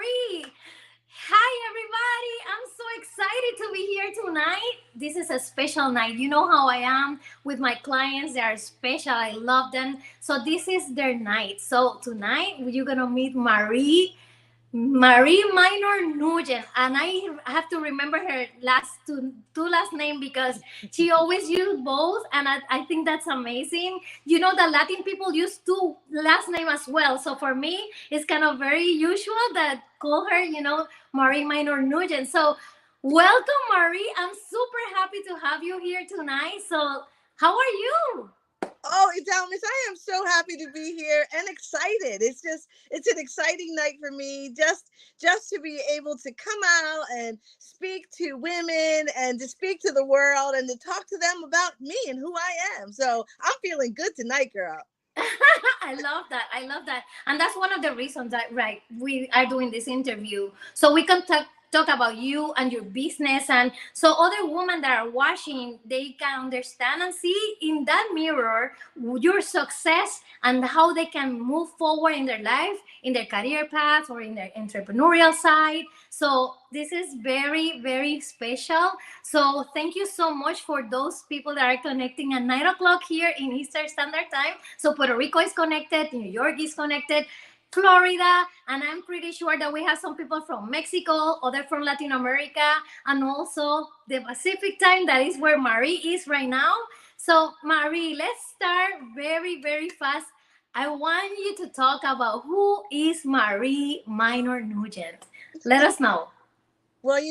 Marie. Hi, everybody. I'm so excited to be here tonight. This is a special night. You know how I am with my clients. They are special. I love them. So, this is their night. So, tonight, you're going to meet Marie Minor Neugent, and I have to remember her last two last name because she always used both, and I think that's amazing. You know that Latin people use two last name as well, so for me it's kind of very usual that call her, Marie Minor Nugent. So welcome, Marie. I'm super happy to have you here tonight. So how are you? Oh, Dalmas, I am so happy to be here and excited. It's an exciting night for me just to be able to come out and speak to women and to speak to the world and to talk to them about me and who I am. So I'm feeling good tonight, girl. I love that. I love that. And that's one of the reasons that right we are doing this interview. So we can talk about you and your business, and so other women that are watching, they can understand and see in that mirror your success and how they can move forward in their life, in their career path or in their entrepreneurial side. So this is very, very special. So thank you so much for those people that are connecting at 9 o'clock here in Eastern Standard Time. So Puerto Rico is connected, New York is connected, Florida, and I'm pretty sure that we have some people from Mexico, other from Latin America, and also the Pacific time. That is where Marie is right now. So Marie, let's start very, very fast. I want you to talk about who is Marie Minor Nugent. Let us know. Well,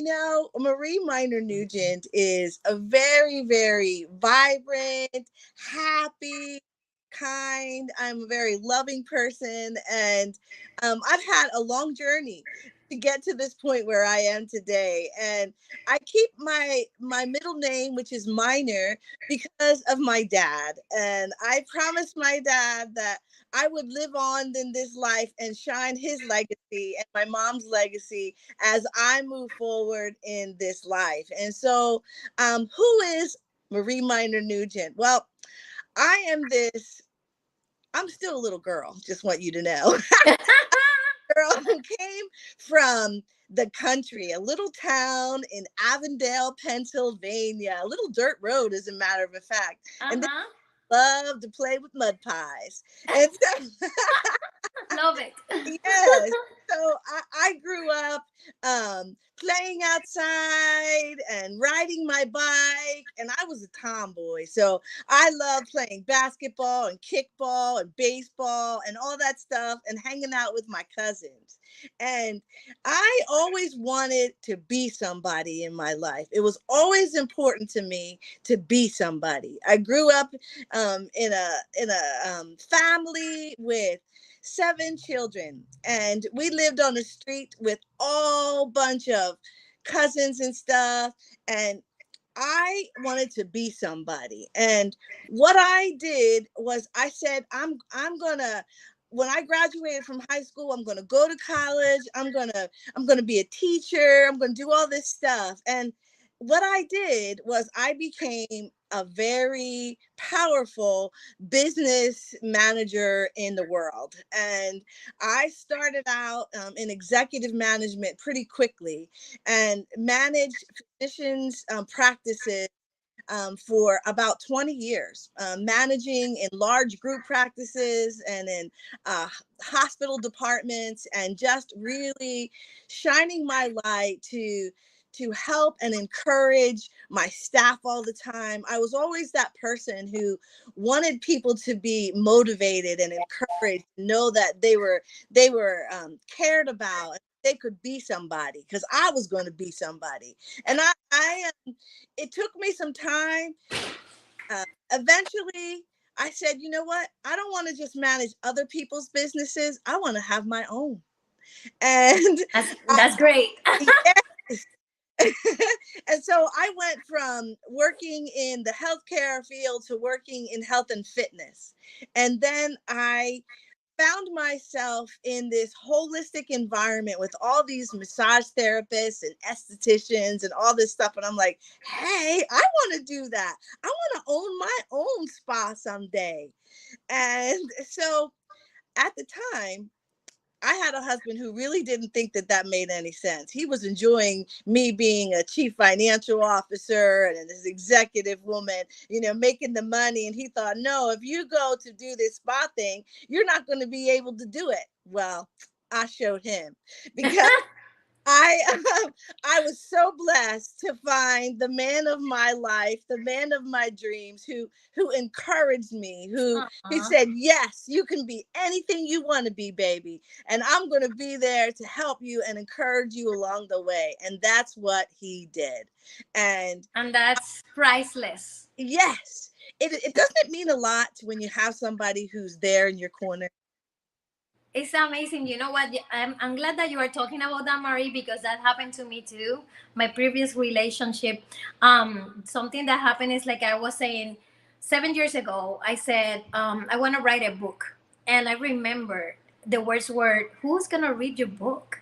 Marie Minor Nugent is a very, very vibrant, happy, kind. I'm a very loving person, and I've had a long journey to get to this point where I am today. And I keep my middle name, which is Minor, because of my dad. And I promised my dad that I would live on in this life and shine his legacy and my mom's legacy as I move forward in this life. And so, who is Marie Minor Nugent? Well, I am this, I'm still a little girl, just want you to know. Girl who came from the country, a little town in Avondale, Pennsylvania, a little dirt road, as a matter of fact. And they Uh-huh. love to play with mud pies. And so Love it. yes. So I grew up playing outside and riding my bike, and I was a tomboy. So I loved playing basketball and kickball and baseball and all that stuff and hanging out with my cousins. And I always wanted to be somebody in my life. It was always important to me to be somebody. I grew up in a family with 7 children, and we lived on a street with all bunch of cousins and stuff. And I wanted to be somebody. And what I did was I said, I'm gonna, when I graduated from high school, I'm gonna go to college. I'm gonna be a teacher. I'm gonna do all this stuff. And what I did was I became a very powerful business manager in the world. And I started out in executive management pretty quickly and managed physicians' practices for about 20 years, managing in large group practices and in hospital departments, and just really shining my light to help and encourage my staff all the time. I was always that person who wanted people to be motivated and encouraged, know that they were cared about. They could be somebody because I was going to be somebody. And it took me some time. Eventually, I said, you know what? I don't want to just manage other people's businesses. I want to have my own. And I, That's great. yes. And so I went from working in the healthcare field to working in health and fitness. And then I found myself in this holistic environment with all these massage therapists and estheticians and all this stuff. And I'm like, hey, I want to do that. I want to own my own spa someday. And so at the time, I had a husband who really didn't think that that made any sense. He was enjoying me being a chief financial officer and this executive woman, making the money. And he thought, no, if you go to do this spa thing, you're not going to be able to do it. Well, I showed him because I I was so blessed to find the man of my life, the man of my dreams, who encouraged me, who he Aw. said, "Yes, you can be anything you want to be, baby, and I'm going to be there to help you and encourage you along the way." And that's what he did. And And that's priceless. yes, it doesn't mean a lot when you have somebody who's there in your corner. It's amazing. You know what? I'm glad that you are talking about that, Marie, because that happened to me too. My previous relationship, something that happened is like I was saying 7 years ago, I said, I want to write a book. And I remember the words were, who's going to read your book?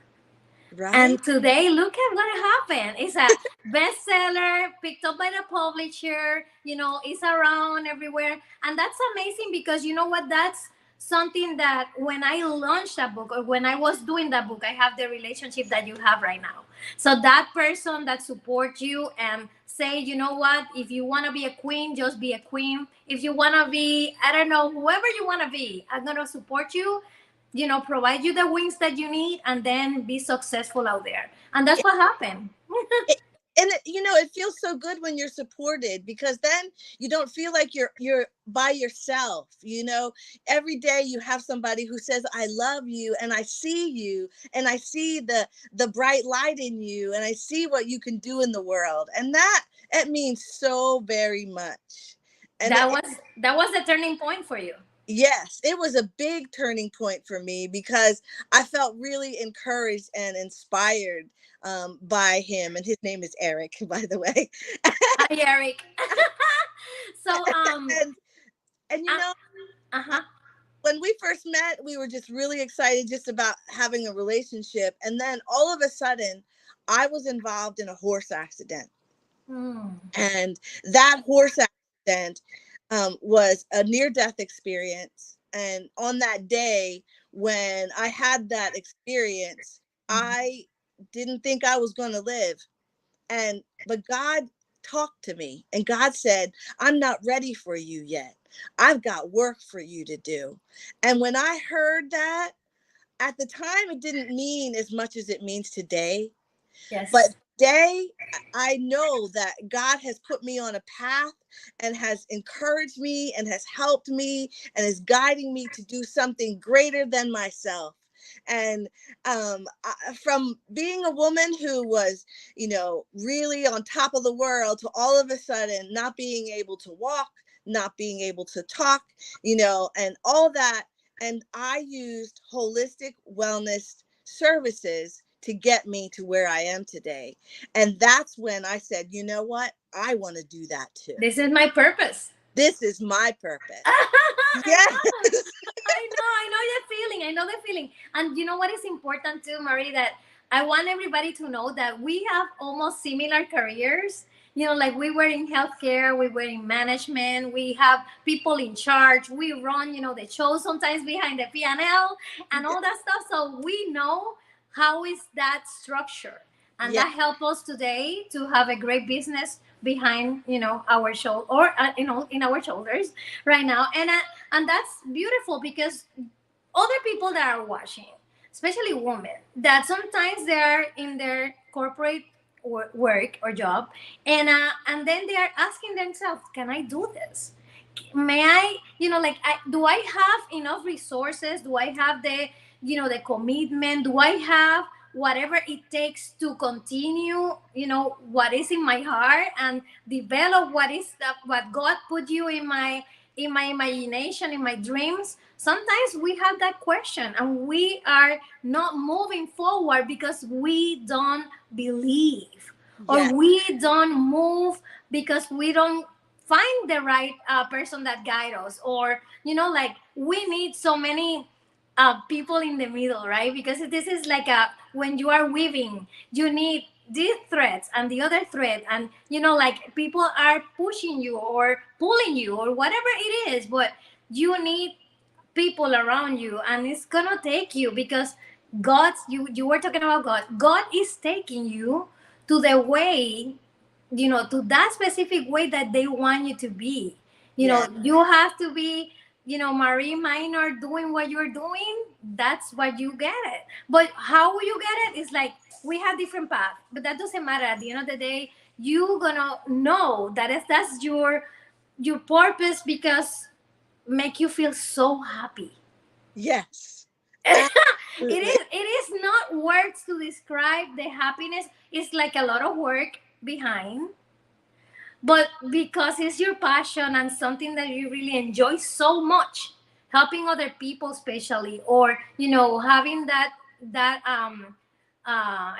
Right? And today, look at what happened. It's a bestseller, picked up by the publisher, it's around everywhere. And that's amazing because you know what? That's something that when I launched that book or when I was doing that book, I have the relationship that you have right now. So that person that supports you and say, you know what? If you want to be a queen, just be a queen. If you want to be, I don't know, whoever you want to be, I'm going to support you, provide you the wings that you need, and then be successful out there. And that's what happened. It, and it feels so good when you're supported, because then you don't feel like you're by yourself. Every day you have somebody who says, I love you, and I see you, and I see the bright light in you, and I see what you can do in the world, and that it means so very much. And That was the turning point for you. yes, it was a big turning point for me because I felt really encouraged and inspired by him. And his name is Eric, by the way. Hi, Eric. So and and uh, uh-huh. when we first met, we were just really excited just about having a relationship. And then all of a sudden, I was involved in a horse accident. Hmm. And that horse accident was a near death experience. And on that day, when I had that experience, I didn't think I was going to live. But God talked to me, and God said, I'm not ready for you yet. I've got work for you to do. And when I heard that, at the time, it didn't mean as much as it means today. But Yes. today, I know that God has put me on a path and has encouraged me and has helped me and is guiding me to do something greater than myself. And from being a woman who was, really on top of the world, to all of a sudden not being able to walk, not being able to talk, and all that. And I used holistic wellness services to get me to where I am today. And that's when I said, you know what? I want to do that too. This is my purpose. This is my purpose. I Yes. know. I know the feeling. I know the feeling. And you know what is important too, Marie, that I want everybody to know that we have almost similar careers. Like we were in healthcare, we were in management, we have people in charge, we run, the show sometimes behind the P&L and all that stuff. So we know how is that structure. And Yeah. that helps us today to have a great business behind, our shoulder or, in our shoulders right now. And that's beautiful because other people that are watching, especially women, that sometimes they are in their corporate work or job, and then they are asking themselves, "Can I do this? May I? Like, do I have enough resources? Do I have the commitment? Do I have whatever it takes to continue? What is in my heart and develop what God put you in my imagination, in my dreams. Sometimes we have that question and we are not moving forward because we don't believe, or Yeah. we don't move because we don't find the right person that guide us, or like we need so many people in the middle, right? Because this is like when you are weaving, you need these threads and the other thread, and like people are pushing you or pulling you or whatever it is, but you need people around you, and it's gonna take you, because God's, you were talking about God is taking you to the way, to that specific way that they want you to be. Yeah. You have to be, Marie Minor, doing what you're doing. That's what you get it. But how will you get it? It's like we have different paths, but that doesn't matter. At the end of the day, you gonna know that if that's your purpose, because make you feel so happy. Yes. it Absolutely. is not words to describe the happiness. It's like a lot of work behind, but because it's your passion and something that you really enjoy so much, helping other people especially, or having that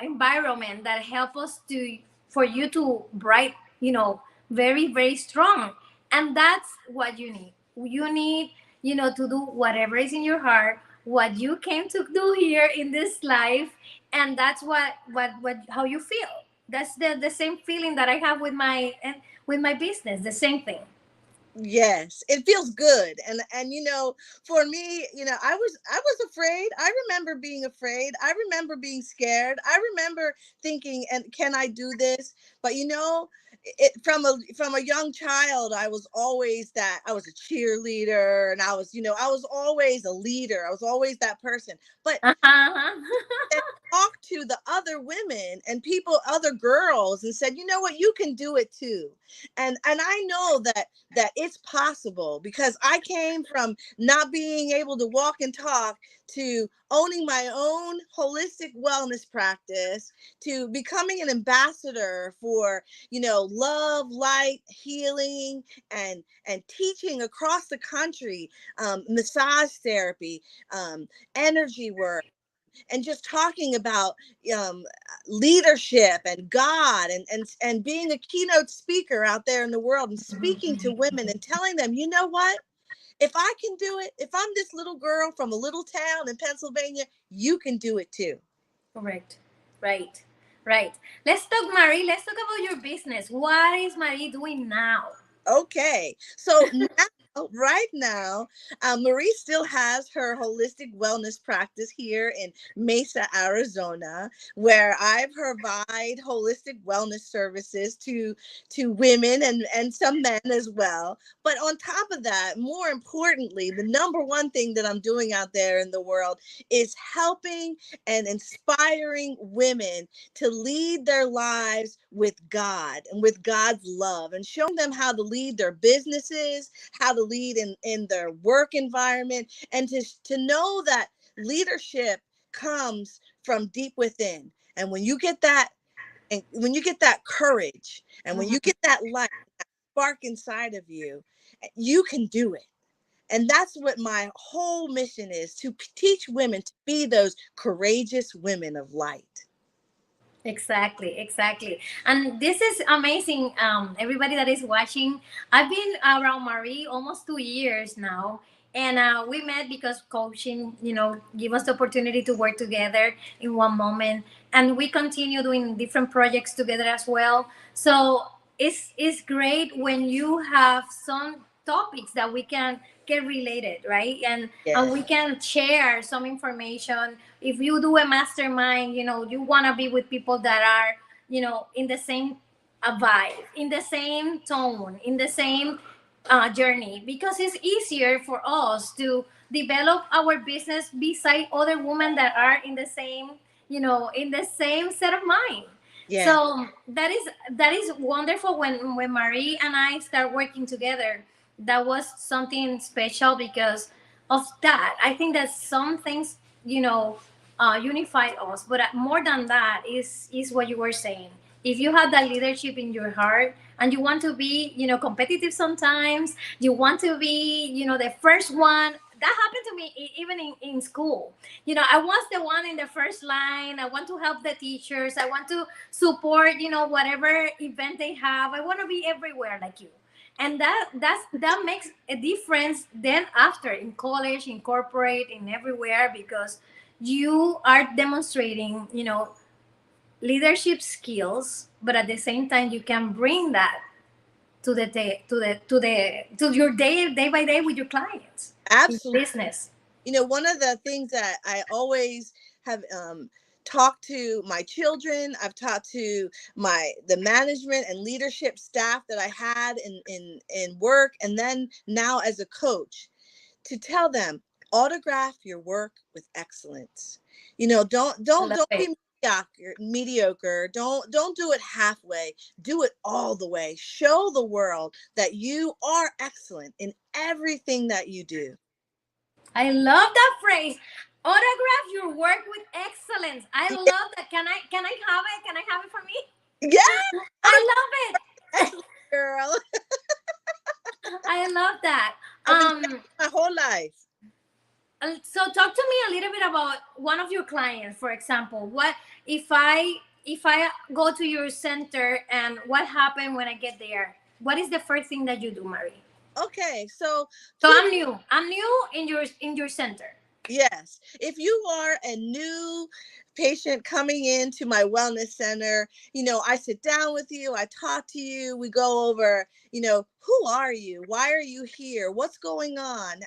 environment that help us to for you to bright, very very strong. And that's what you need to do whatever is in your heart, what you came to do here in this life. And that's what how you feel. That's the same feeling that I have with my business, the same thing. Yes, it feels good. And for me, I was afraid. I remember being afraid. I remember being scared. I remember thinking, and can I do this? But from a young child, I was always that. I was a cheerleader, and I was always a leader. I was always that person. But Uh-huh. and talked to the other women and people, other girls, and said, you know what, you can do it too. And I know that it's possible, because I came from not being able to walk and talk to owning my own holistic wellness practice, to becoming an ambassador for love, light, healing, and teaching across the country, massage therapy, energy work, and just talking about um, leadership and God, and being a keynote speaker out there in the world, and speaking to women and telling them, you know what? If I can do it, if I'm this little girl from a little town in Pennsylvania, you can do it too. Correct. Right. Right. Let's talk, Marie. Let's talk about your business. What is Marie doing now? Okay, so now, right now, Marie still has her holistic wellness practice here in Mesa, Arizona, where I provide holistic wellness services to women and some men as well. But on top of that, more importantly, the number one thing that I'm doing out there in the world is helping and inspiring women to lead their lives with God and with God's love, and showing them how to lead their businesses, how to lead in their work environment, and to know that leadership comes from deep within. And when you get that courage, and when you Mhm. get that light, spark inside of you, you can do it. And that's what my whole mission is, to teach women to be those courageous women of light. Exactly, exactly. And this is amazing. Everybody that is watching, I've been around Marie almost 2 years now. And we met because coaching, give us the opportunity to work together in one moment. And we continue doing different projects together as well. So it's great when you have some topics that we can get related, right? And Yes. we can share some information. If you do a mastermind, you want to be with people that are, in the same vibe, in the same tone, in the same journey, because it's easier for us to develop our business beside other women that are in the same, in the same set of mind. Yeah. So that is wonderful. When Marie and I start working together, that was something special because of that. I think that some things, unify us, but more than that is what you were saying. If you have that leadership in your heart, and you want to be, competitive sometimes, you want to be, the first one. That happened to me even in school. I was the one in the first line. I want to help the teachers. I want to support, whatever event they have. I want to be everywhere like you. And that makes a difference then after in college, in corporate, in everywhere, because you are demonstrating, leadership skills, but at the same time you can bring that to the day, to your day by day with your clients. in Absolutely. business. One of the things that I always have talked to my children, I've talked to the management and leadership staff that I had in work, and then now as a coach, to tell them, autograph your work with excellence. Don't I don't love don't it. be mediocre. Don't do it halfway. Do it all the way. Show the world that you are excellent in everything that you do. I love that phrase. Autograph your work with excellence. I Yeah, love that. Can I have it? Can I have it for me? yeah, I love it. excellent girl. I love that. I've been saying it my whole life. So talk to me a little bit about one of your clients, for example. What if I go to your center, and what happened when I get there? What is the first thing that you do, Marie? Okay, so So two. I'm new in your center. Yes. If you are a new patient coming into my wellness center, I sit down with you, I talk to you, we go over, who are you? Why are you here? What's going on?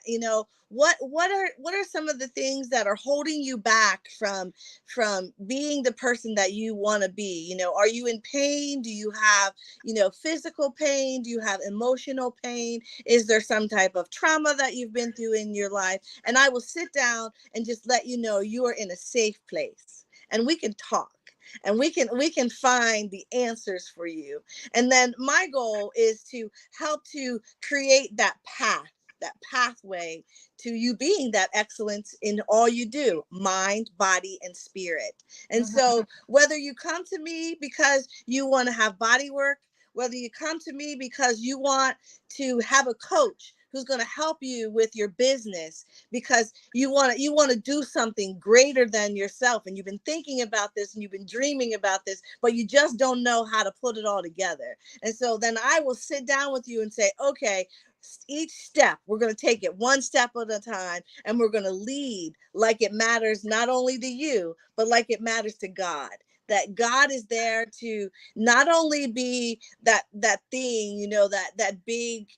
What are some of the things that are holding you back from being the person that you want to be? Are you in pain? Do you have, physical pain? Do you have emotional pain? Is there some type of trauma that you've been through in your life? And I will sit down and just let you know you are in a safe place, and we can talk, and we can find the answers for you. And then my goal is to help to create that pathway to you being that excellence in all you do, mind, body, and spirit. And Mhm. so whether you come to me because you want to have body work, whether you come to me because you want to have a coach who's going to help you with your business, because you want to do something greater than yourself, and you've been thinking about this and you've been dreaming about this, but you just don't know how to put it all together. And so then I will sit down with you and say, okay, each step, we're going to take it one step at a time, and we're going to lead like it matters, not only to you, but like it matters to God. That God is there to not only be that thing, that big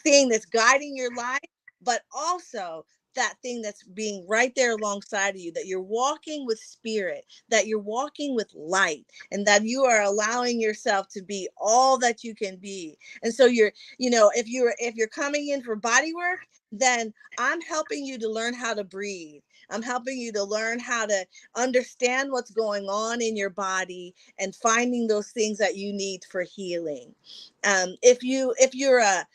thing that's guiding your life, but also that thing that's being right there alongside of you, that you're walking with spirit, that you're walking with light, and that you are allowing yourself to be all that you can be. And so if you're coming in for body work, then I'm helping you to learn how to breathe. I'm helping you to learn how to understand what's going on in your body and finding those things that you need for healing. If you're a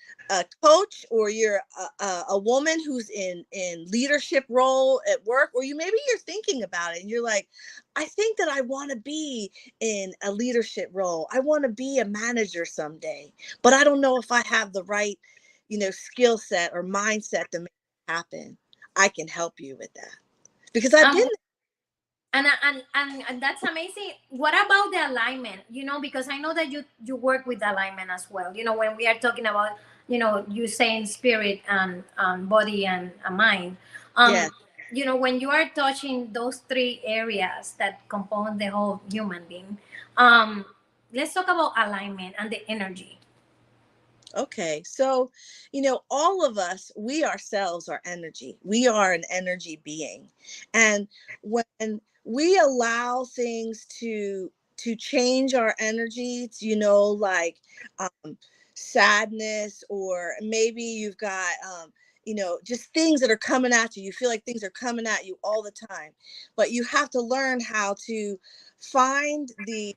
coach, or you're a woman who's in leadership role at work, or maybe you're thinking about it and you're like, I think that I want to be in a leadership role, I want to be a manager someday, but I don't know if I have the right skill set or mindset to make it happen. I can help you with that because I've been Um, and that's amazing. What about the alignment? Because I know that you work with alignment as well. When we are talking about, you saying spirit and body and mind. there. Um, when you are touching those three areas that compose the whole human being. Um, let's talk about alignment and the energy. Okay, so, all of us, we ourselves are energy. We are an energy being. And when we allow things to change our energy, like sadness, or maybe you've got just things that are coming at you. You feel like things are coming at you all the time. But you have to learn how to find the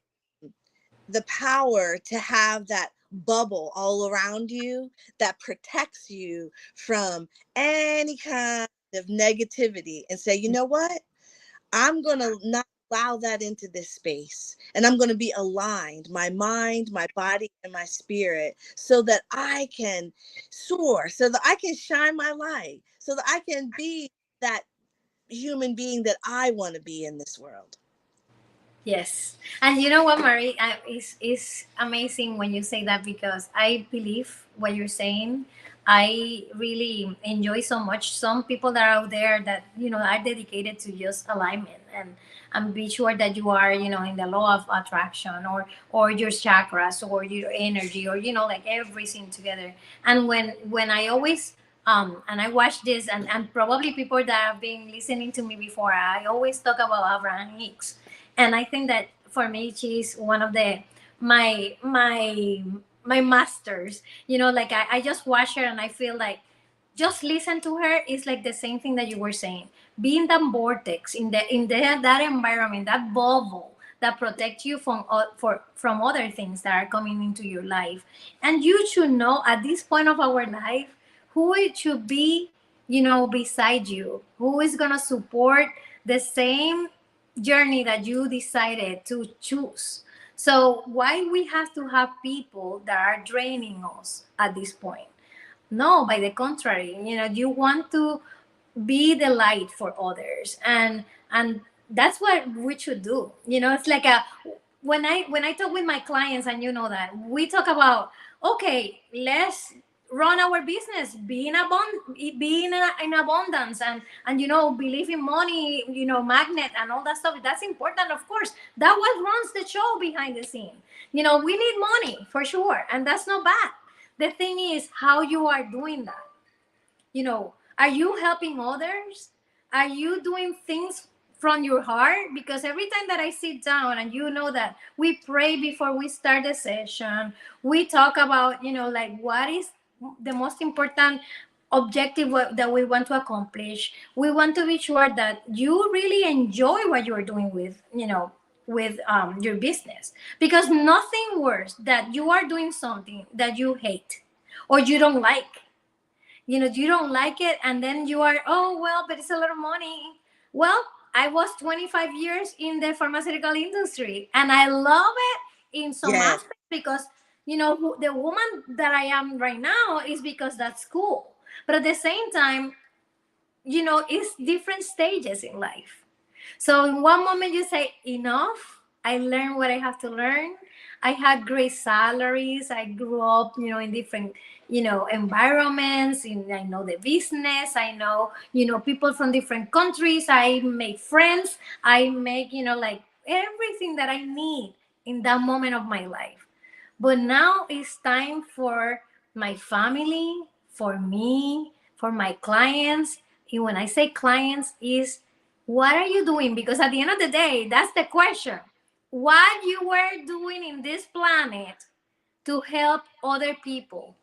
power to have that bubble all around you that protects you from any kind of negativity, and say, you know what? I'm going to not allow that into this space. And I'm going to be aligned, my mind, my body, and my spirit, so that I can soar, so that I can shine my light, so that I can be that human being that I want to be in this world. Yes, and you know what, Marie, is amazing when you say that, because I believe what you're saying. I really enjoy so much. Some people that are out there that are dedicated to just alignment, and be sure that you are in the law of attraction, or your chakras, or your energy, or like everything together. And when I always And I watched this, and probably people that have been listening to me before, I always talk about Abraham Hicks. And I think that for me, she's one of the my masters. Like I just watch her and I feel like just listen to her is like the same thing that you were saying. Be in that vortex, in that environment, that bubble that protects you from other things that are coming into your life. And you should know at this point of our life who it should be, beside you, who is gonna support the same journey that you decided to choose. So why we have to have people that are draining us at this point? No, by the contrary, you want to be the light for others, and that's what we should do. It's like a when I talk with my clients, and that we talk about, okay, let's run our business, be in abundance, and believe in money, magnet and all that stuff. That's important, of course. That what runs the show behind the scene. We need money for sure, and that's not bad. The thing is how you are doing that. Are you helping others? Are you doing things from your heart? Because every time that I sit down, and that we pray before we start the session, we talk about, like what is the most important objective that we want to accomplish. We want to be sure that you really enjoy what you're doing with your business, because nothing worse that you are doing something that you hate or you don't like. You don't like it, and then you are, oh well, but it's a lot of money. Well, I was 25 years in the pharmaceutical industry, and I love it in some Yes. aspects, because the woman that I am right now is because that's cool. But at the same time, it's different stages in life. So in one moment you say, enough, I learned what I have to learn. I had great salaries. I grew up, in different, environments. I know the business. I know, people from different countries. I make friends. I make, like everything that I need in that moment of my life. But now it's time for my family, for me, for my clients. And when I say clients, is what are you doing? Because at the end of the day, that's the question. What you were doing in this planet to help other people.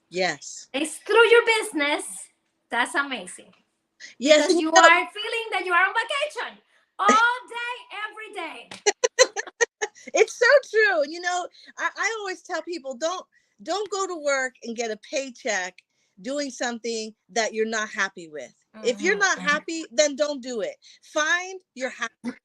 Yes. It's through your business. That's amazing. Yes. Because And you are feeling that you are on vacation all day, every day. it's so true. I always tell people, don't go to work and get a paycheck doing something that you're not happy with. If you're not Mhm. happy, then don't do it. Find your happy.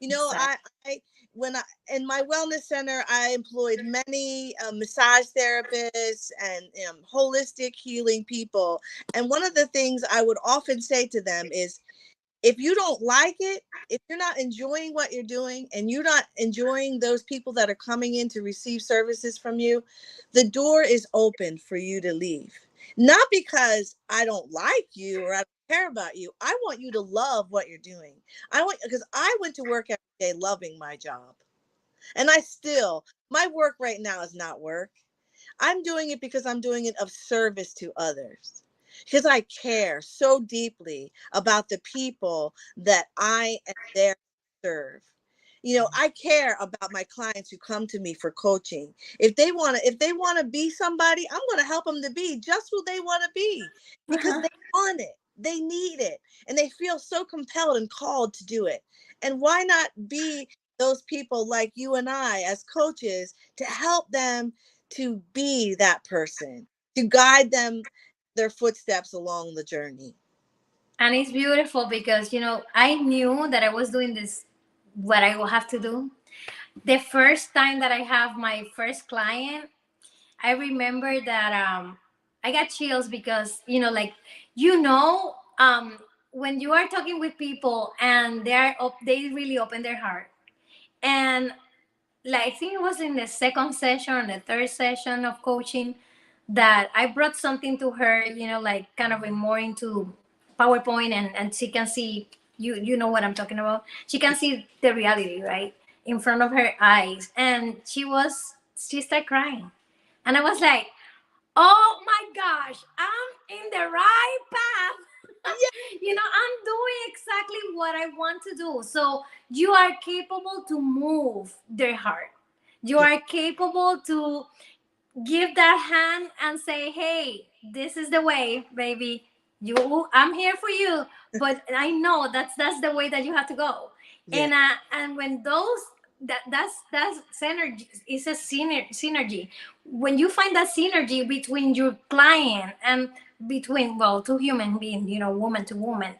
Exactly. I when I in my wellness center, I employed many massage therapists and holistic healing people. And one of the things I would often say to them is, if you don't like it, if you're not enjoying what you're doing and you're not enjoying those people that are coming in to receive services from you, the door is open for you to leave. Not because I don't like you or I don't care about you. I want you to love what you're doing. Because I went to work every day loving my job. And my work right now is not work. I'm doing it because I'm doing it of service to others. Because I care so deeply about the people that I am there to serve. I care about my clients who come to me for coaching. If they want to be somebody, I'm going to help them to be just who they want to be, because Uh-huh. they want it. They need it, and they feel so compelled and called to do it. And why not be those people like you and I as coaches to help them to be that person, to guide them their footsteps along the journey. And it's beautiful because, I knew that I was doing this, what I will have to do. The first time that I have my first client, I remember that I got chills because, when you are talking with people and they really open their heart. And like, I think it was in the second session or the third session of coaching that I brought something to her, like kind of more into PowerPoint, and she can see, you know what I'm talking about. She can see the reality, right? In front of her eyes. And she started crying. And I was like, Oh my gosh, I'm in the right path. Yeah. I'm doing exactly what I want to do. So you are capable to move their heart. You Yeah. are capable to give that hand and say, "Hey, this is the way, baby. I'm here for you, but I know that's the way that you have to go." Yeah. And when those that's synergy is a synergy. When you find that synergy between your client and between, well, two human beings, woman to woman.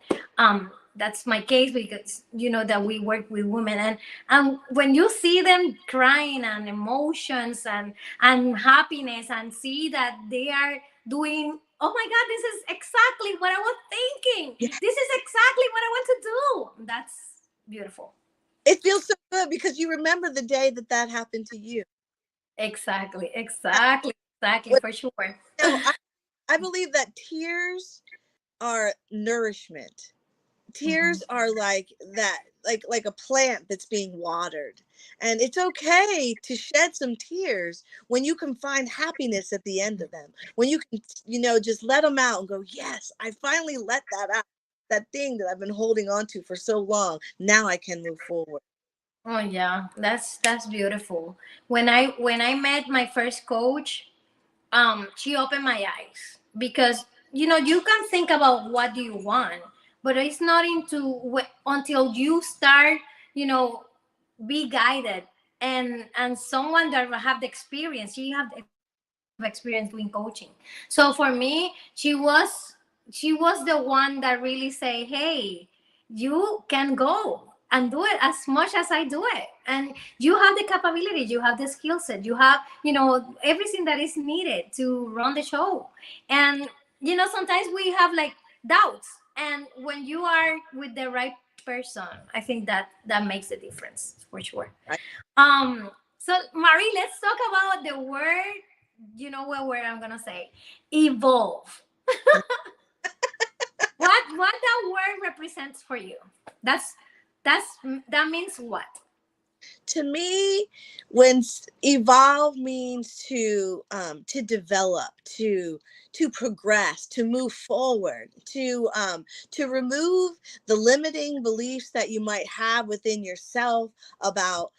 That's my case, because that we work with women, and when you see them crying and emotions and happiness, and see that they are doing, oh my god, this is exactly what I was thinking, Yeah. this is exactly what I want to do, that's beautiful. It feels so good because you remember the day that that happened to you. Exactly, Uh, exactly, exactly, What, for sure. I believe that tears are nourishment. Mhm. Tears are like that, like a plant that's being watered. And it's okay to shed some tears when you can find happiness at the end of them. When you can, just let them out and go, yes, I finally let that out. That thing that I've been holding on to for so long. Now I can move forward. Oh yeah, that's beautiful. When I met my first coach, she opened my eyes, because you can think about what do you want, but it's not until you start, you know be guided, and someone that have the experience, she have the experience doing coaching. So for me, she was the one that really say, hey, you can go and do it as much as I do it, and you have the capability, you have the skill set, you have everything that is needed to run the show. And sometimes we have like doubts, and when you are with the right person, I think that makes a difference for sure. Right? So Marie, let's talk about the word. You know what word I'm gonna say? Evolve. What that word represents for you? That's that's that means what? To me, when evolve means to develop, to progress, to move forward, to remove the limiting beliefs that you might have within yourself about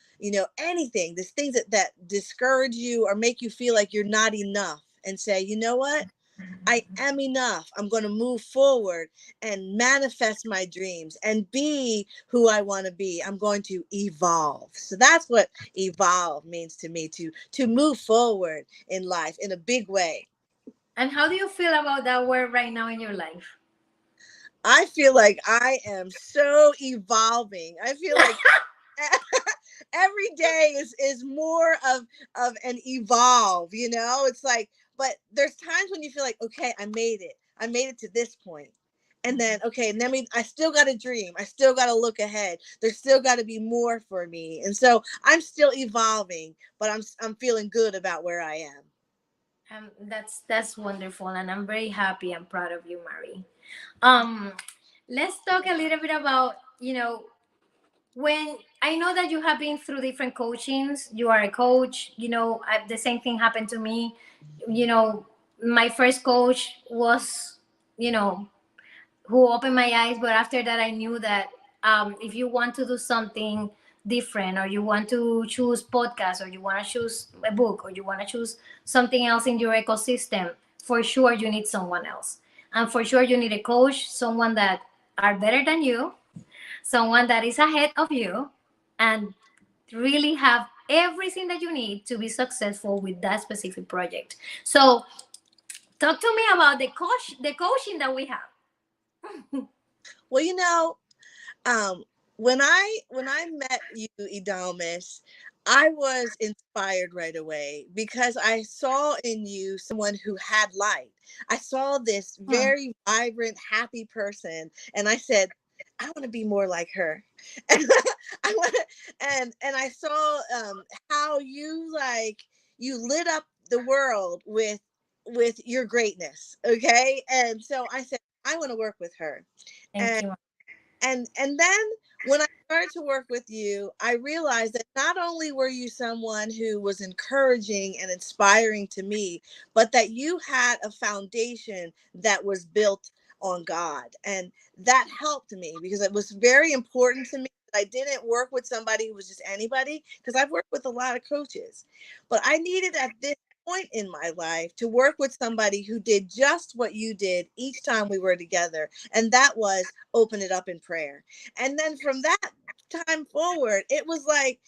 anything, these things that discourage you or make you feel like you're not enough, and say, you know what, I am enough. I'm going to move forward and manifest my dreams and be who I want to be. I'm going to evolve. So that's what evolve means to me, to move forward in life in a big way. And how do you feel about that word right now in your life? I feel like I am so evolving. I feel like every day is more of an evolve, it's like, but there's times when you feel like, okay, I made it to this point, and then, okay, and then I still got to dream, I still got to look ahead, there's still got to be more for me, and so I'm still evolving, but I'm feeling good about where I am. That's wonderful, and I'm very happy and proud of you, Marie. Um, let's talk a little bit about when I know that you have been through different coachings. You are a coach. The same thing happened to me. You know, my first coach was, you know, who opened my eyes. But after that, I knew that if you want to do something different, or you want to choose podcast, or you want to choose a book, or you want to choose something else in your ecosystem, for sure you need someone else, and for sure you need a coach, someone that are better than you, someone that is ahead of you, and really have everything that you need to be successful with that specific project. So talk to me about the coaching that we have. Well, um when I met you, Idamis, I was inspired right away because I saw in you someone who had light. I saw this Hmm. very vibrant, happy person, and I said, I want to be more like her. And I want to, and I saw how you lit up the world with your greatness. Okay, and so I said, I want to work with her. Thank you. And then when I started to work with you, I realized that not only were you someone who was encouraging and inspiring to me, but that you had a foundation that was built on God. And that helped me because it was very important to me that I didn't work with somebody who was just anybody, because I've worked with a lot of coaches. But I needed at this point in my life to work with somebody who did just what you did each time we were together. And that was open it up in prayer. And then from that time forward, it was like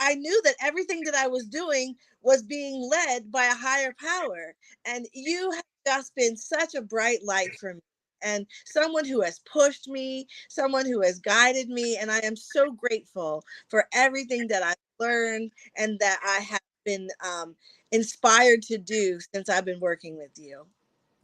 I knew that everything that I was doing was being led by a higher power. And you have just been such a bright light for me. And someone who has pushed me, someone who has guided me. And I am so grateful for everything that I've learned and that I have been inspired to do since I've been working with you.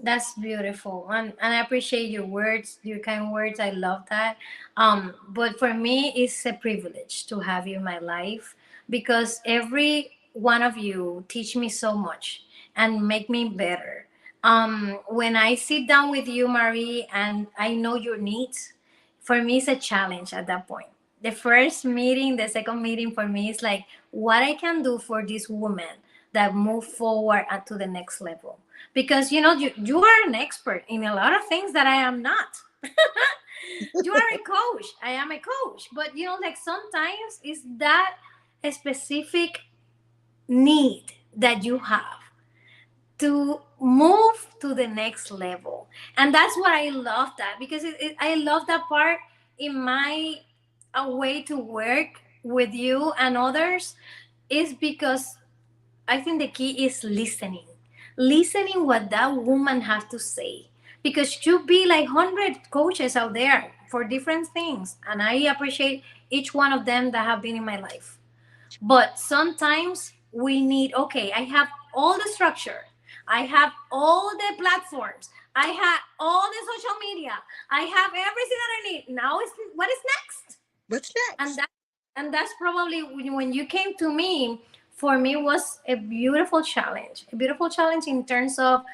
That's beautiful, and I appreciate your words, your kind words. I love that. But for me, it's a privilege to have you in my life because every one of you teach me so much and make me better. When I sit down with you, Marie, and I know your needs, for me, it's a challenge at that point. The first meeting, the second meeting for me is like what I can do for this woman that move forward to the next level because you are an expert in a lot of things that I am not. You are a coach, I am a coach, but like sometimes it's that specific need that you have to move to the next level. And that's what I love that because I love that part in my way to work with you and others is because I think the key is listening. Listening what that woman has to say. Because you be like 100 coaches out there for different things. And I appreciate each one of them that have been in my life. But sometimes we need, okay, I have all the structure. I have all the platforms. I have all the social media. I have everything that I need. Now is what is next? What's and next? that and that's probably when you came to me. For me was a beautiful challenge in terms of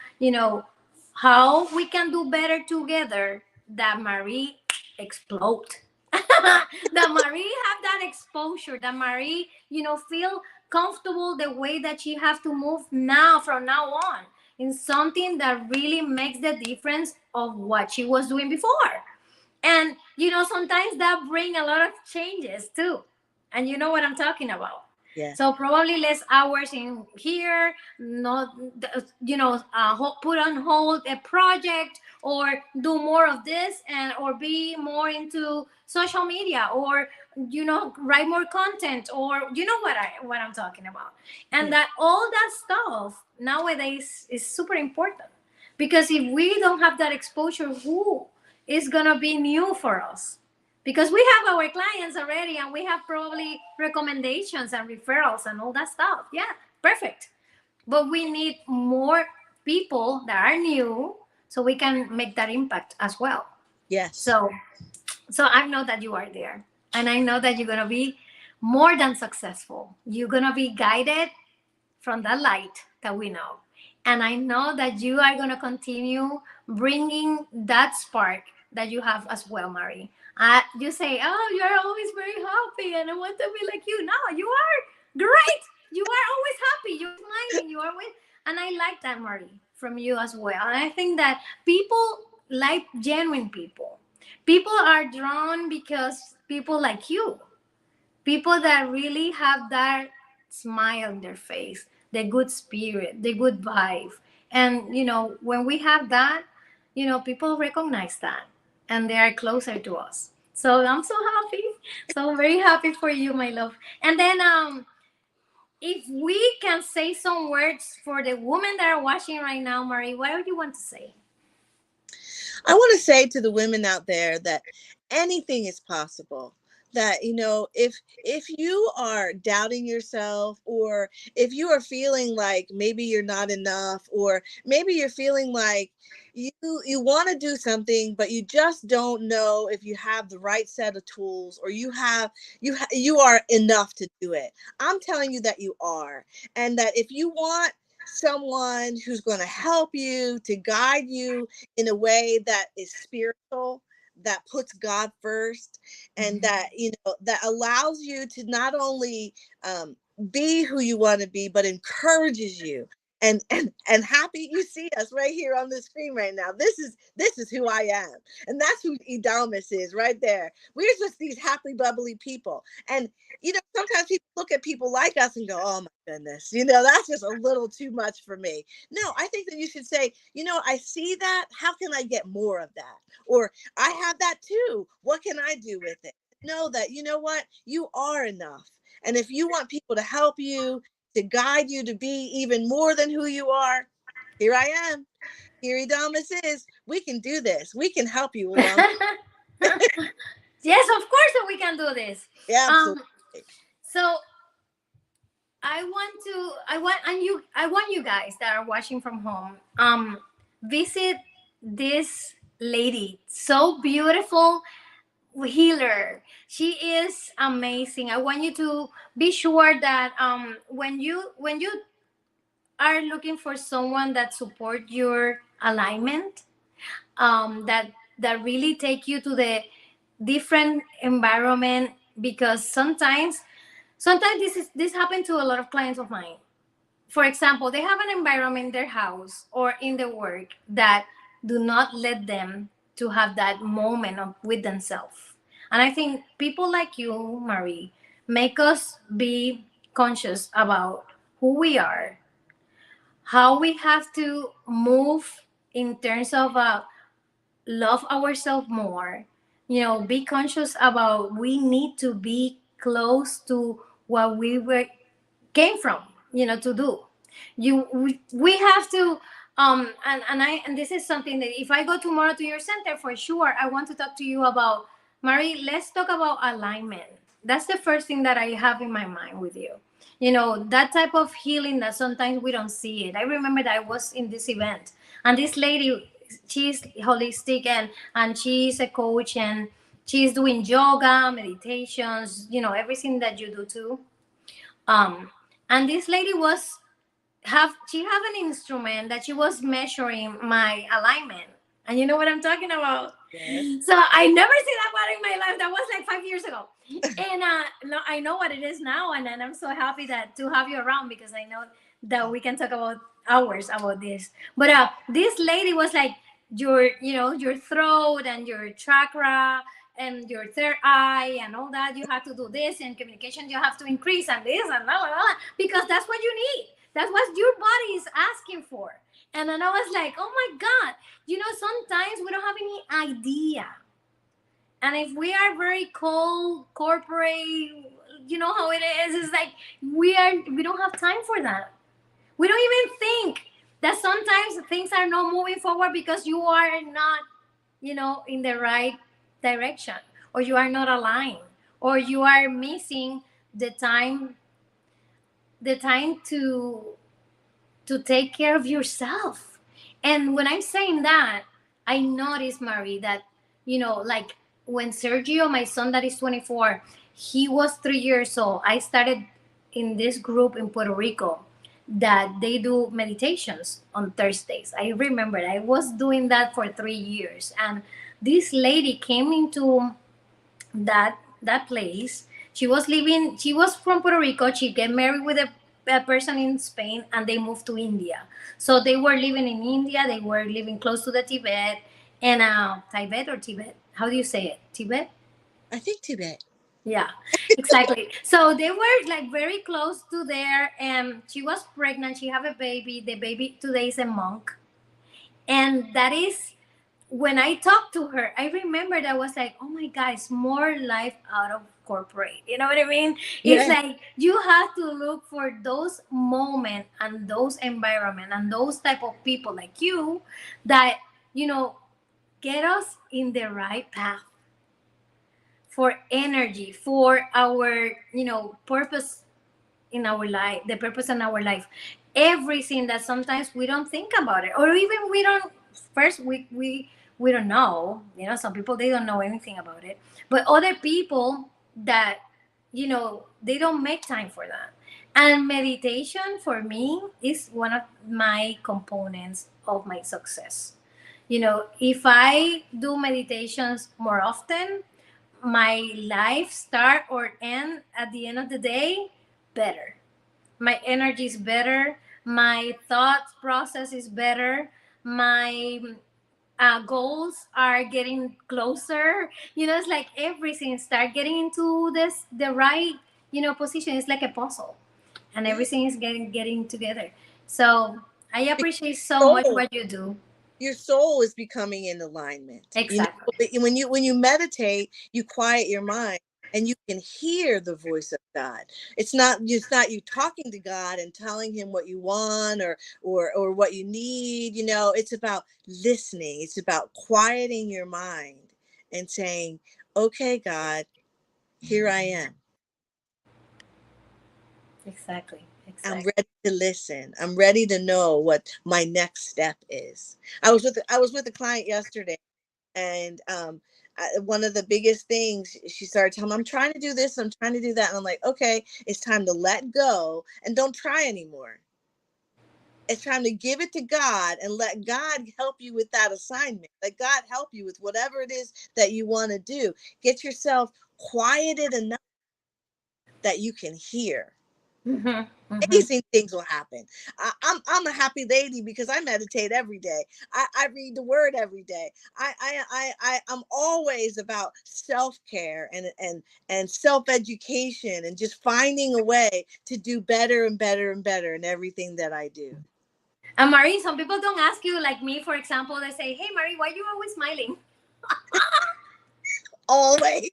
how we can do better together, that Marie explode. That Marie have that exposure, that Marie feel comfortable the way that she have to move now from now on in something that really makes the difference of what she was doing before. And sometimes that bring a lot of changes too. And you know what I'm talking about. Yeah. So probably less hours in here, not put on hold a project, or do more of this, and or be more into social media, or write more content, or what I'm talking about. And Yeah. that all that stuff nowadays is super important, because if we don't have that exposure, who is gonna be new for us? Because we have our clients already, and we have probably recommendations and referrals and all that stuff. Yeah, perfect. But we need more people that are new so we can make that impact as well. Yes. So so I know that you are there, and I know that you're gonna be more than successful. You're gonna be guided from that light that we know. And I know that you are going to continue bringing that spark that you have as well, Marie. You say, oh, you're always very happy and I want to be like you. No, you are great. You are always happy. You're smiling. You are always. And I like that, Marie, from you as well. And I think that people like genuine people. People are drawn because people like you, people that really have that smile on their face, the good spirit, the good vibe. And when we have that, people recognize that and they are closer to us. So I'm so happy. So I'm very happy for you, my love. And then if we can say some words for the women that are watching right now, Marie, what do you want to say? I want to say to the women out there that anything is possible. That if you are doubting yourself, or if you are feeling like maybe you're not enough, or maybe you're feeling like you want to do something but you just don't know if you have the right set of tools, or you are enough to do it. I'm telling you that you are. And that if you want someone who's going to help you, to guide you in a way that is spiritual, that puts God first, and that, that allows you to not only be who you want to be, but encourages you. And happy, you see us right here on the screen right now. This is who I am, and that's who Edamis is right there. We're just these happy, bubbly people. And sometimes people look at people like us and go, "Oh my goodness, that's just a little too much for me." No, I think that you should say, I see that. How can I get more of that? Or I have that too. What can I do with it? Know that, what? You are enough. And if you want people to help you, to guide you to be even more than who you are, here I am. Here Edamis is. We can do this. We can help you along. Yes, of course that we can do this. Yeah, Um, absolutely. so I want you guys that are watching from home, visit this lady, so beautiful, healer. She is amazing. I want you to be sure that when you are looking for someone that support your alignment, that really take you to the different environment, because sometimes this happened to a lot of clients of mine. For example, they have an environment in their house or in their work that do not let them to have that moment with themselves. And I think people like you, Marie, make us be conscious about who we are, how we have to move in terms of love ourselves more, be conscious about we need to be close to what we were came from, to do. We have to, and this is something that if I go tomorrow to your center, for sure I want to talk to you about. Marie, let's talk about alignment. That's the first thing that I have in my mind with you. That type of healing that sometimes we don't see it. I remember that I was in this event, and this lady, she's holistic, and she's a coach, and she's doing yoga, meditations, everything that you do too. And this lady was have an instrument that she was measuring my alignment, and you know what I'm talking about. Yes. So I never see that one in my life. That was like 5 years ago, and no, I know what it is now, and I'm so happy that to have you around, because I know that we can talk about hours about this. But this lady was like, your throat and your chakra and your third eye and all that, you have to do this, and communication you have to increase, and this and blah blah blah, because that's what you need, that's what your body is asking for. And then I was like, oh my God, sometimes we don't have any idea. And if we are very cold corporate, you know how it is, it's like we don't have time for that. We don't even think that sometimes things are not moving forward because you are not, in the right direction, or you are not aligned, or you are missing the time, to take care of yourself. And when I'm saying that, I noticed, Marie, that, like when Sergio, my son that is 24, he was 3 years old, I started in this group in Puerto Rico that they do meditations on Thursdays. I remember I was doing that for 3 years. And this lady came into that place. She was from Puerto Rico. She get married with a person in Spain, and they moved to India. So they were living in India. They were living close to the Tibet, and Tibet or Tibet. How do you say it? Tibet? I think Tibet. Yeah, exactly. So they were like very close to there, and she was pregnant. She have a baby. The baby today is a monk, and that is when I talked to her, I remember that I was like, oh my God, it's more life out of corporate. You know what I mean? It's Yeah. like you have to look for those moments and those environment and those type of people like you that, get us in the right path for energy, for our, purpose in our life, the purpose in our life, everything that sometimes we don't think about it, or even we don't. First, we don't know. Some people, they don't know anything about it, but other people that, they don't make time for that. And meditation for me is one of my components of my success. if I do meditations more often, my life start or end at the end of the day better. My energy is better. My thought process is better. My goals are getting closer. It's like everything start getting into the right position. It's like a puzzle, and Yeah. everything is getting together. So I Because appreciate so much soul what you do. your soul is becoming in alignment. Exactly. When you meditate, you quiet your mind and you can hear the voice of God. It's not you talking to God and telling him what you want or what you need. It's about listening. It's about quieting your mind and saying, "Okay, God, here I am. Exactly. I'm Exactly. ready to listen. I'm ready to know what my next step is." I was with a client yesterday, and one of the biggest things she started telling me, "I'm trying to do this, I'm trying to do that," and I'm like, "Okay, it's time to let go and don't try anymore. It's time to give it to God and let God help you with that assignment. Let God help you with whatever it is that you want to do. Get yourself quieted enough that you can hear. Hmm. Hmm. Amazing things will happen." I'm a happy lady because I meditate every day. I read the word every day. I'm always about self-care and self-education and just finding a way to do better and better and better in everything that I do. And Marie, some people don't ask you, like me, for example. They say, "Hey, Marie, why are you always smiling?" Always.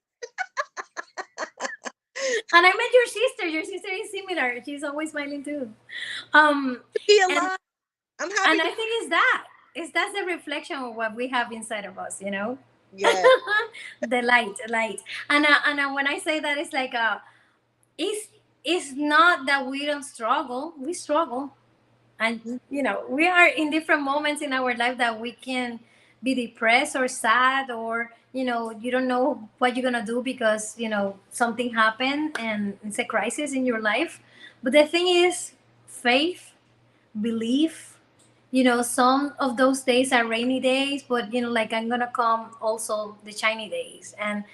And I met your sister. Your sister is similar. She's always smiling too. Um, To be and alive. I'm happy and to I think that's the reflection of what we have inside of us. yeah. The light. And when I say that, it's like it's it's not that we don't struggle. We struggle, and we are in different moments in our life that we can be depressed or sad, or you don't know what you're gonna do because something happened and it's a crisis in your life. But the thing is, faith, belief. Some of those days are rainy days, but like I'm gonna come also the shiny days, and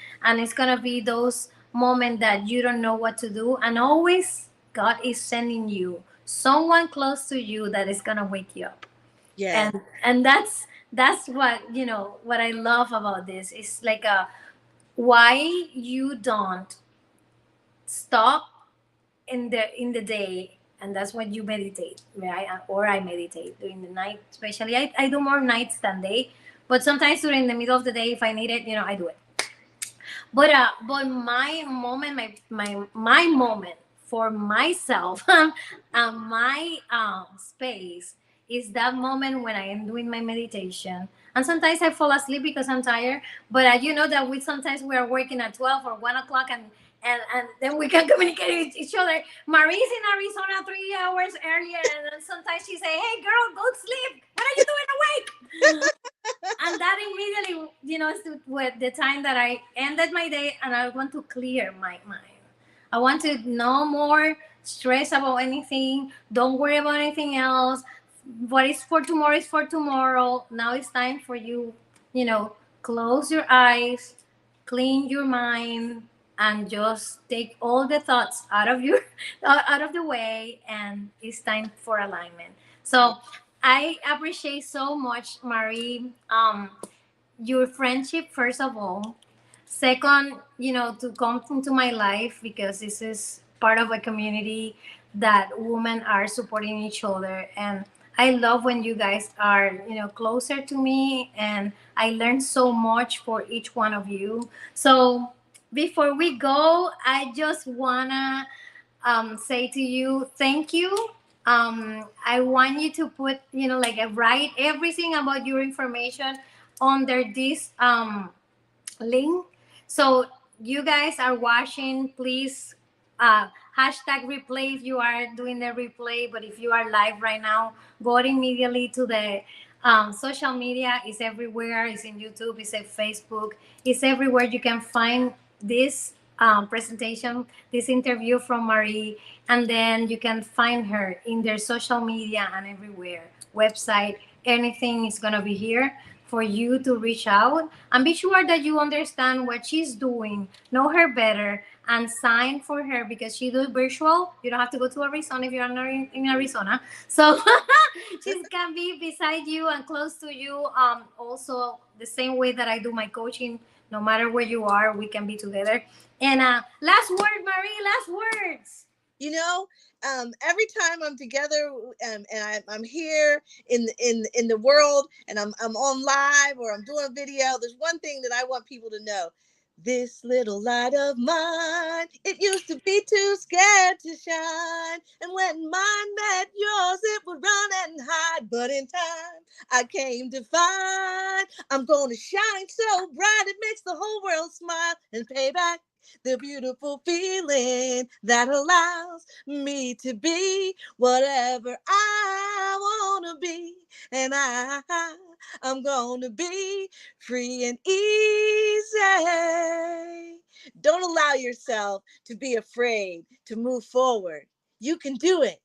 it's gonna be those moments that you don't know what to do, and always God is sending you someone close to you that is gonna wake you up. Yes. And that's what I love about this. It's like why you don't stop in the day, and that's when you meditate, right? Or I meditate during the night, especially. I do more nights than day, but sometimes during the middle of the day, if I need it, I do it. But my moment, my moment for myself, my space is that moment when I am doing my meditation. And sometimes I fall asleep because I'm tired. But you know that we are working at 12 or 1 o'clock, and then we can communicate with each other. Marie's in Arizona 3 hours earlier, and then sometimes she say, "Hey, girl, go to sleep. What are you doing awake?" And that immediately is the time that I ended my day, and I want to clear my mind. I want to no more stress about anything. Don't worry about anything else. What is for tomorrow is for tomorrow. Now it's time for you, close your eyes, clean your mind, and just take all the thoughts out of your out of the way, and it's time for alignment. So I appreciate so much, Marie, your friendship, first of all. Second, to come into my life, because this is part of a community that women are supporting each other. And I love when you guys are, closer to me, and I learned so much for each one of you. So before we go, I just wanna say to you, thank you. I want you to put, like write everything about your information under this link. So you guys are watching, please hashtag replay if you are doing the replay. But if you are live right now, go immediately to the social media. Is everywhere. It's in YouTube. It's in Facebook. It's everywhere. You can find this presentation, this interview from Marie, and then you can find her in their social media and everywhere. Website, anything is gonna be here for you to reach out and be sure that you understand what she's doing, know her better, and sign for her because she does virtual. You don't have to go to Arizona if you're not in Arizona. So she can be beside you and close to you. Also, the same way that I do my coaching, no matter where you are, we can be together. And last word, Marie, last words. You know, every time I'm together, and I'm here in the world, and I'm on live or I'm doing a video, there's one thing that I want people to know. This little light of mine, it used to be too scared to shine. And when mine met yours, it would run and hide. But in time, I came to find I'm going to shine so bright it makes the whole world smile and pay back the beautiful feeling that allows me to be whatever I want to be. And I'm going to be free and easy. Don't allow yourself to be afraid to move forward. You can do it.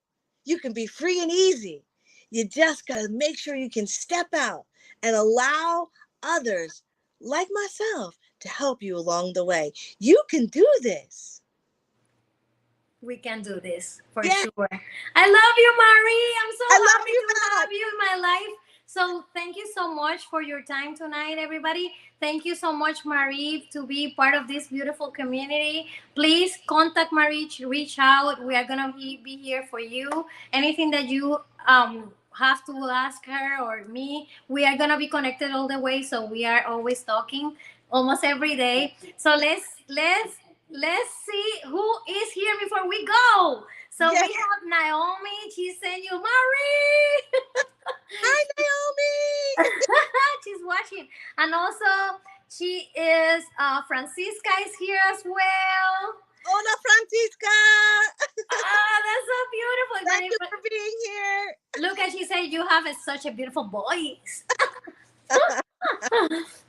You can be free and easy. You just got to make sure you can step out and allow others like myself to help you along the way. You can do this. We can do this for Yeah, sure. I love you, Marie. I'm so I love happy you to back. have you in my life. So thank you so much for your time tonight, everybody. Thank you so much, Marie, to be part of this beautiful community. Please contact Marie, reach out. We are gonna be here for you. Anything that you have to ask her or me, we are gonna be connected all the way. So we are always talking almost every day. So let's see who is here before we go. So Yeah. we have Naomi. She sent you Marie. Hi, Naomi. She's watching, and also she is Francisca is here as well. Hola, Francisca. Ah, that's so beautiful. Thank you for being here. Look, at she said you have such a beautiful voice.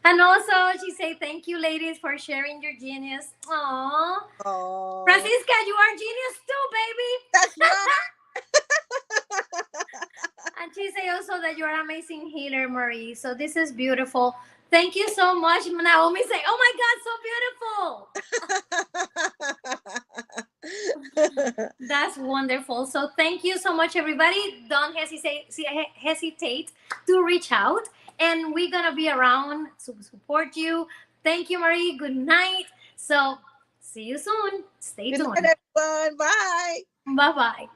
And also she said thank you, ladies, for sharing your genius. Aww. Oh, Francisca, you are genius too, baby. that's right. And she say also that you're an amazing healer, Marie. So this is beautiful. Thank you so much. Naomi say, oh my God, so beautiful. That's wonderful. So thank you so much, everybody. Don't hesitate to reach out. And we're going to be around to support you. Thank you, Marie. Good night. So see you soon. Stay Good tuned. night, everyone. Bye. Bye-bye.